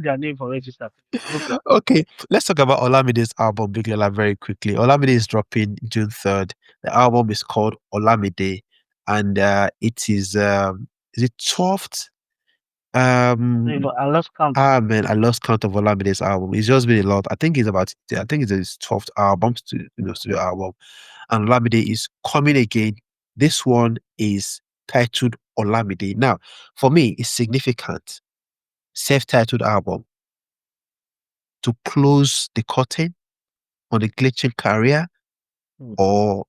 their name for register. No plan. Okay, let's talk about Olamide's album Big Lola very quickly. Olamide is dropping June 3rd. The album is called Olamide, and it is it 12th? Um I lost count. man, I lost count of Olamide's album. It's just been a lot. I think it's his 12th album, studio album. And Olamide is coming again. This one is titled Olamide. Now, for me, it's significant. Self-titled album to close the curtain on the glitching career, Mm. or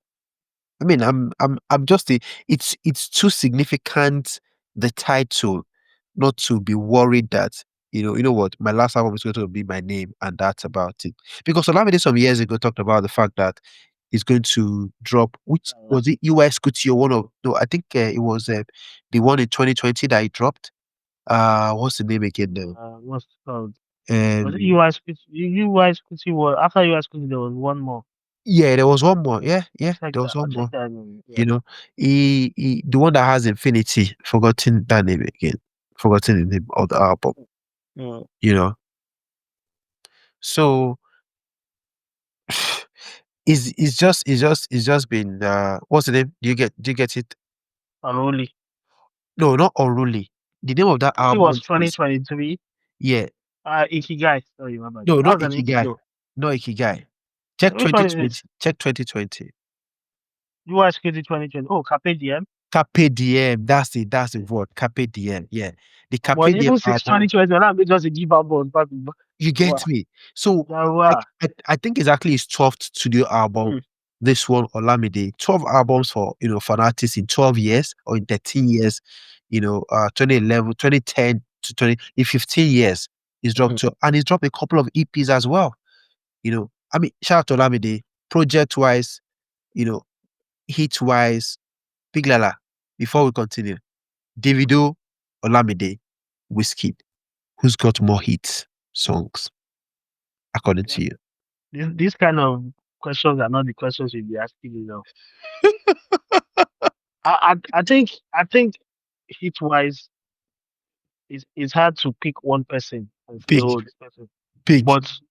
I mean, I'm just it's too significant, the title, not to be worried that you know what, my last album is going to be my name and that's about it. Because Olamide some years ago talked about the fact that he's going to drop, which was it, US Scooty or one of, no, I think it was the one in 2020 that he dropped. What's the name again now? What's it called? Was it Um, UI Squidgy? UI Squidgy was after UI Squidgy there was one more. yeah, there was one more. Yeah, I'll yeah, check there was that. I'll one check more. that name. You Yeah. know, he the one that has Infinity, forgotten that name again, forgotten the name of the album. Mm. You know, so it's just been what's the name? Do you get it? Unruly. No, not Unruly. The name of that I think it was album is, 2023. yeah, Ikigai. Sorry, my bad. no, That not was an Ikigai, intro. not Ikigai. Check Which one is it? 2020. Check 2020. UI Squidgy 2020. Oh, Carpe Diem. Carpe Diem. That's it. That's the word. Carpe Diem. Yeah, the But Carpe Diem even since album. 2020, I'm just a give up on. You Wow. get me? So I, Wow. I think it's actually his 12th studio album. Mm. This one, Olamide, 12 albums for an artist in 12 years or in 13 years, 2011, 2010 to 15 years. He's dropped Mm. two, and he's dropped a couple of EPs as well. I mean, shout out to Olamide, project wise, you know, hit wise, Big Lala. Before we continue, Davido, Olamide, Wizkid, who's got more hits songs, according Yeah. to you? These kind of questions are not the questions you'll be asking, I think hit wise it's hard to pick one person and say, Big, oh, this person. big.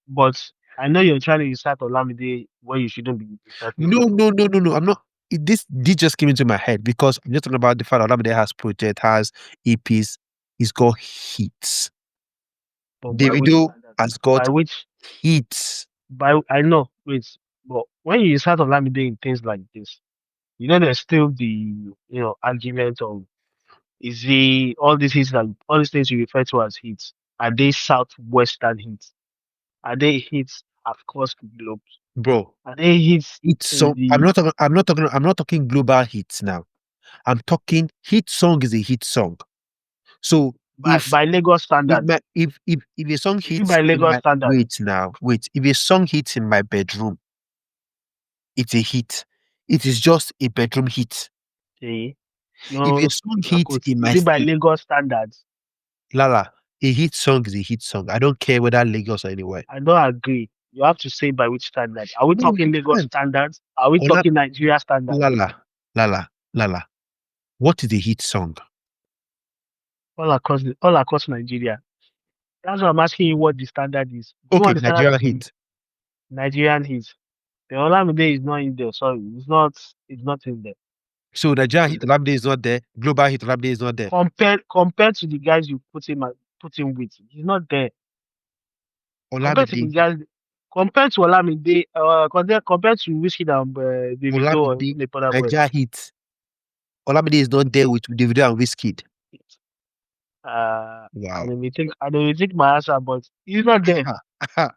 But I know you're trying to insert Olamide where you shouldn't be inserting No, Olamide. no, no, no, no. I'm not. This just came into my head because I'm just talking about the fact that Olamide has project, has EPs, he's got hits. But by which Davido standard? has By got which hits. by I know, wait, but when you insert Olamide in things like this, there's still the argument of is he all these hits that all these things you refer to as hits, are they southwestern hits? Are they hits across the globe? Bro, Are they hits it's in so the I'm not talking global hits now. I'm talking hit song is a hit song. So by by Lagos standards? if a song Is it hits by in Lagos my standards? wait, if a song hits in my bedroom, it's a hit. It is just a bedroom hit. See, If a no, song hits Yakut. in my Is it by state, Lagos standards? Lala, a hit song is a hit song. I don't care whether Lagos or anywhere. I don't agree. You have to say by which standard. Are we No, talking you Lagos can't. standards? Are we Ola, talking Nigeria standards? Lala, Lala, Lala. What is a hit song? All across Nigeria. That's why I'm asking you what the standard is. Do you Okay, want the standard to Nigerian be hit. Nigerian hits? The Olamide is not in there. Sorry, it's not. It's not in there. So Nigerian hit Olamide is not there. Global hit Olamide is not there. Compared to the guys you put him with, he's not there. Compared to the Olamide, guys, compared to Olamide, compared to Wizkid and Davido or Olamide, even the other boy. Nigerian hit. Olamide is not there with Davido and Wizkid. Wow. I don't think my answer, but he's not there.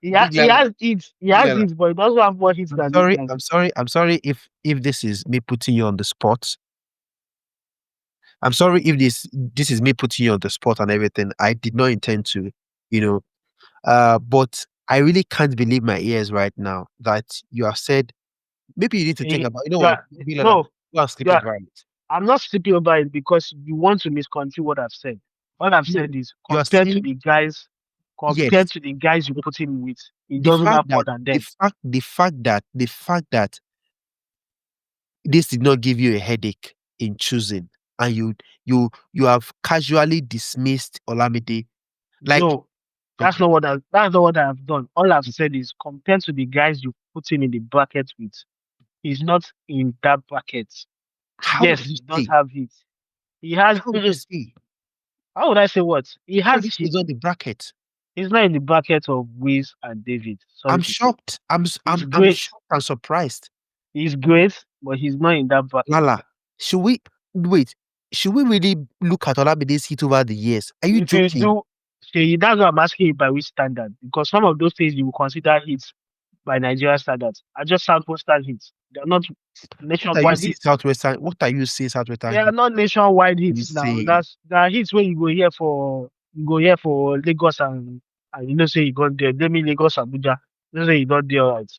He, ha- Big he Lala, has it. He Big has Lala. it, but he doesn't have more hits I'm than these sorry, guys. I'm sorry if this is me putting you on the spot. I'm sorry if this is me putting you on the spot and everything. I did not intend to, you know. But I really can't believe my ears right now that you have said. Maybe you need to think He, about. You know what? yeah, Big Lala, no, go and sleep yeah. over it. I'm not sleeping over it because you want to misconstrue what I've said. What I've No, said is you are saying compared yes. to the guys you put him with, he The doesn't fact have more that than them. the fact that this did not give you a headache in choosing, and you have casually dismissed Olamide. Like No. Okay. That's not what I've done. All I've said is compared to the guys you put him in the bracket with, he's not in that bracket. How Yes, would you he does say? have hits. He has. How would you say? How would I say what? He How would has you say it's hits. not the bracket? He's not in the bracket of Wiz and David. Sorry I'm to say. shocked. I'm s- He's I'm great. shocked and surprised. He's great, but he's not in that bracket. Lala, should we wait? Should we really look at Olamide's hit over the years? Are you If you joking? do, see, that's what I'm asking you by which standard. Because some of those things you will consider hits by Nigerian standards are just southwestern hits. They're not What are you nationwide saying, hits. Southwestern? What are you saying, They Southwestern are hit? not nationwide You hits now. say There are hits where you go here for Lagos and you know say you got there. Let me Lagos Abuja. You know say you got there right.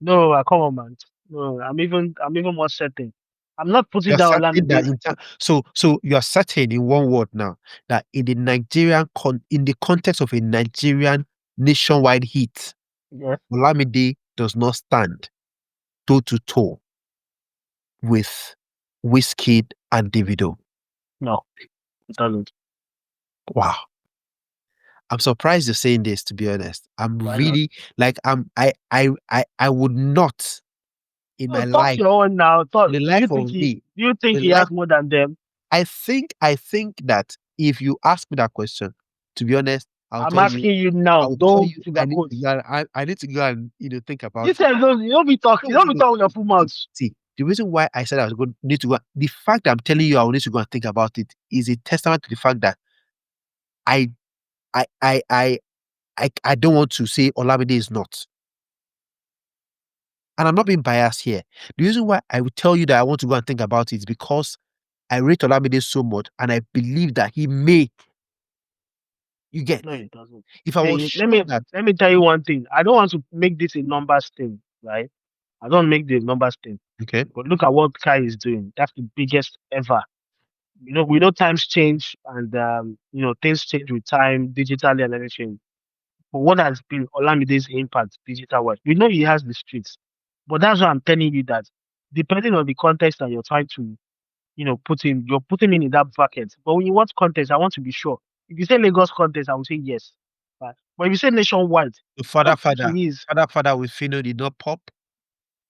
No, come on man. No, I'm even more certain. I'm not putting you're down certain that Olamide. so you are certain in one word now that in the in the context of a Nigerian nationwide hit, Yes. Olamide does not stand toe to toe with Wizkid and Davido. No, it doesn't. Wow. I'm surprised you're saying this, to be honest. I'm Why not? really like I would not in No, my talk life, your own now. in Talk. the life of me, Do you think the he life has more than them? I think that if you ask me that question, to be honest, I'm asking you now. Don't sugarcoat. I need to go and think You about it. said you don't be talking. No, You don't no, be no. talking your See, full see, mouth. see, the reason why I said I was going need to go, the fact that I'm telling you I will need to go and think about it is a testament to the fact that I I I I I don't want to say Olamide is not. And I'm not being biased here. The reason why I will tell you that I want to go and think about it is because I rate Olamide so much and I believe that he may, you get. No, it doesn't. If I was See, sure that, let me tell you one thing. I don't want to make this a numbers thing, right? I don't make the numbers thing. okay, But look at what Kai is doing. That's the biggest ever. You know, we know times change and you know things change with time, digitally and everything. But what has been Olamide's impact digital wise? We know he has the streets, but that's why I'm telling you that depending on the context that you're trying to, you know, you're putting in that bracket. But when you want context, I want to be sure. If you say Lagos context, I will say yes. Right? But if you say nationwide, the don't put his. father with Fino did not pop.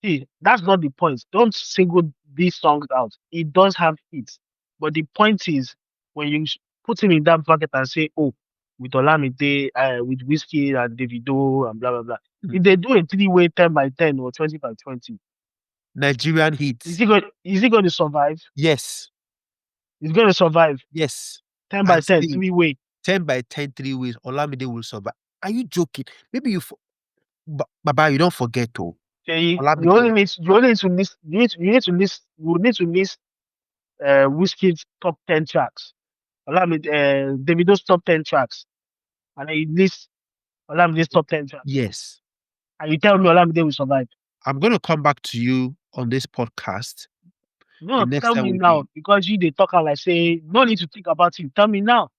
See, that's not the point. Don't single these songs out. It does have hits, but the point is when you put him in that bracket and say, "Oh, with Olamide, with Whiskey and Davido and blah blah blah," Mm. if they do a three-way 10 by 10 or 20 by 20, Nigerian hits. is he going to survive? Yes, He's going to survive yes. ten by And ten still, three-way. 10 by 10 3 ways, Olamide will survive. Are you joking? Maybe Baba, you don't forget, oh, Okay, Olamide. you only need to list you need to list Whiskey's top 10 tracks. Olamide, Davido's top 10 tracks, and then you list Olamide's top 10 tracks, Yes. and you tell me Olamide will survive. I'm going to come back to you on this podcast the No, next tell time me we now meet. because you they talk and like say no need to think about it. Tell me now.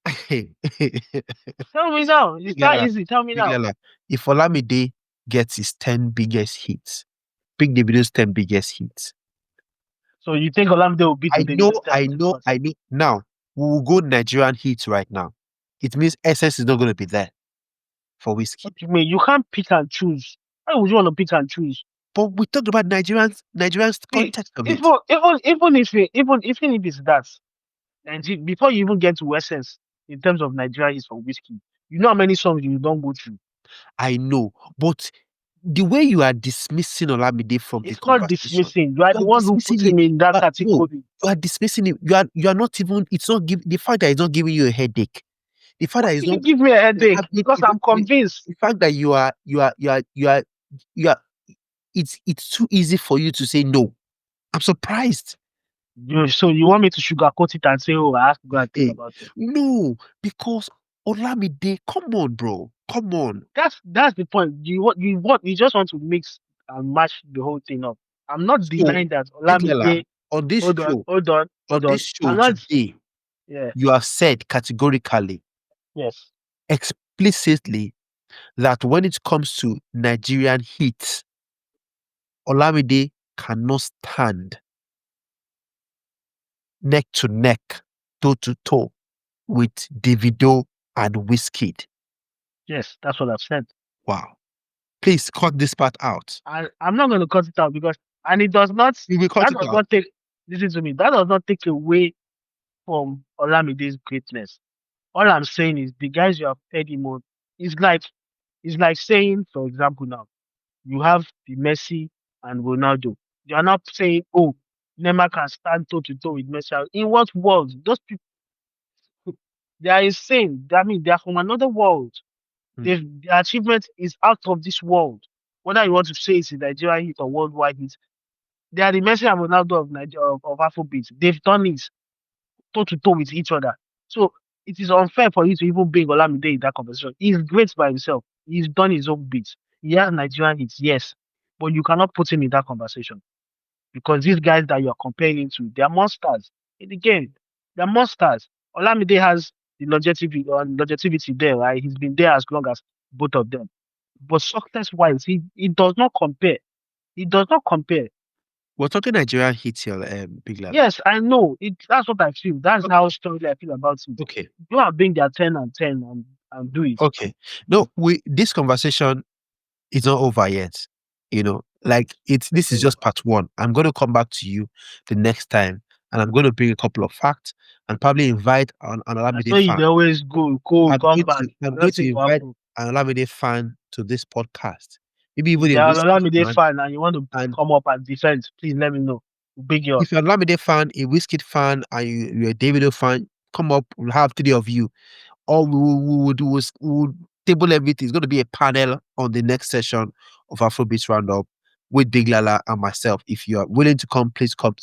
Tell me now. It's Big that Lala, easy. Tell me Big now. Lala, if Olamide gets his 10 biggest hits, pick Davido's 10 biggest hits. So you think Olamide will beat I know, Davido's I 10 know, spots? I know. Now, we will go Nigerian hits right now. It means Essence is not going to be there for Whiskey. What do you mean? You can't pick and choose. Why would you want to pick and choose? But we talked about Nigerian's See, context of it. even if it's that, and before you even get to essence in terms of Nigeria is for whiskey, you know how many songs you don't go through. I know, but the way you are dismissing Olamide from the It's not conversation, dismissing. You are you are the one who dismissing put it. him in that No, category. you are dismissing it. You are not even. It's not give the fact that it's not giving you a headache. The fact Why that it's do you not give me a headache? having Because I'm convinced. the fact that you are it's too easy for you to say no. I'm surprised. So you want me to sugarcoat it and say, "Oh, I have to go and think Hey, about it." no, because Olamide, come on, bro, come on. That's the point. You just want to mix and match the whole thing up. I'm not So, denying that Big Lela, Olamide. on this show, on Hold this on. show I'm not. today, Yeah. you have said categorically, Yes. explicitly, that when it comes to Nigerian hits, Olamide cannot stand neck to neck, toe to toe with Davido and Wizkid. Yes, that's what I've said. Wow. Please cut this part out. I'm not going to cut it out because, and it does not, You will cut that it does out. not take, listen to me, that does not take away from Olamide's greatness. All I'm saying is the guys you have fed him on, it's like, it's like saying, for example, now, you have the Messi and Ronaldo. You are not saying, oh, Neymar can stand toe to toe with Messi. In what world? Those people, they are insane. I mean, they are from another world. Hmm. Their achievement is out of this world. Whether you want to say it's a Nigerian hit or worldwide hit, they are the Messi and Ronaldo of Nigeria of Afrobeat. They've done it toe to toe with each other. So it is unfair for you to even bring Olamide in that conversation. He's great by himself. He's done his own beats. He has Nigerian hits, yes, but you cannot put him in that conversation because these guys that you are comparing him to, they are monsters in the game. They are monsters. Olamide has the longevity there, right? He's been there as long as both of them. But success wise, he does not compare. He does not compare. We're talking Nigerian hits here, Big Lala. Yes, I know. That's what I feel. That's Okay. how strongly I feel about it. Okay. Go and bring their 10 and 10 and do it. Okay. No, this conversation is not over yet. Like this is Okay. just part one. I'm going to come back to you the next time, and I'm going to bring a couple of facts and probably invite an I Olamide saw you fan. they always go, come back. I'm I going don't to think it will invite happen. an Olamide fan to this podcast. Maybe If even they a are Wizkid Olamide fan. fan and you want to And come up and defend, please let me know. We'll big you up. if you're an Olamide fan, a Wizkid fan, and you're a Davido fan, come up. We'll have three of you. All we will do is we will table everything. It's going to be a panel on the next session of Afrobeats Roundup with Big Lala and myself. If you are willing to come, please come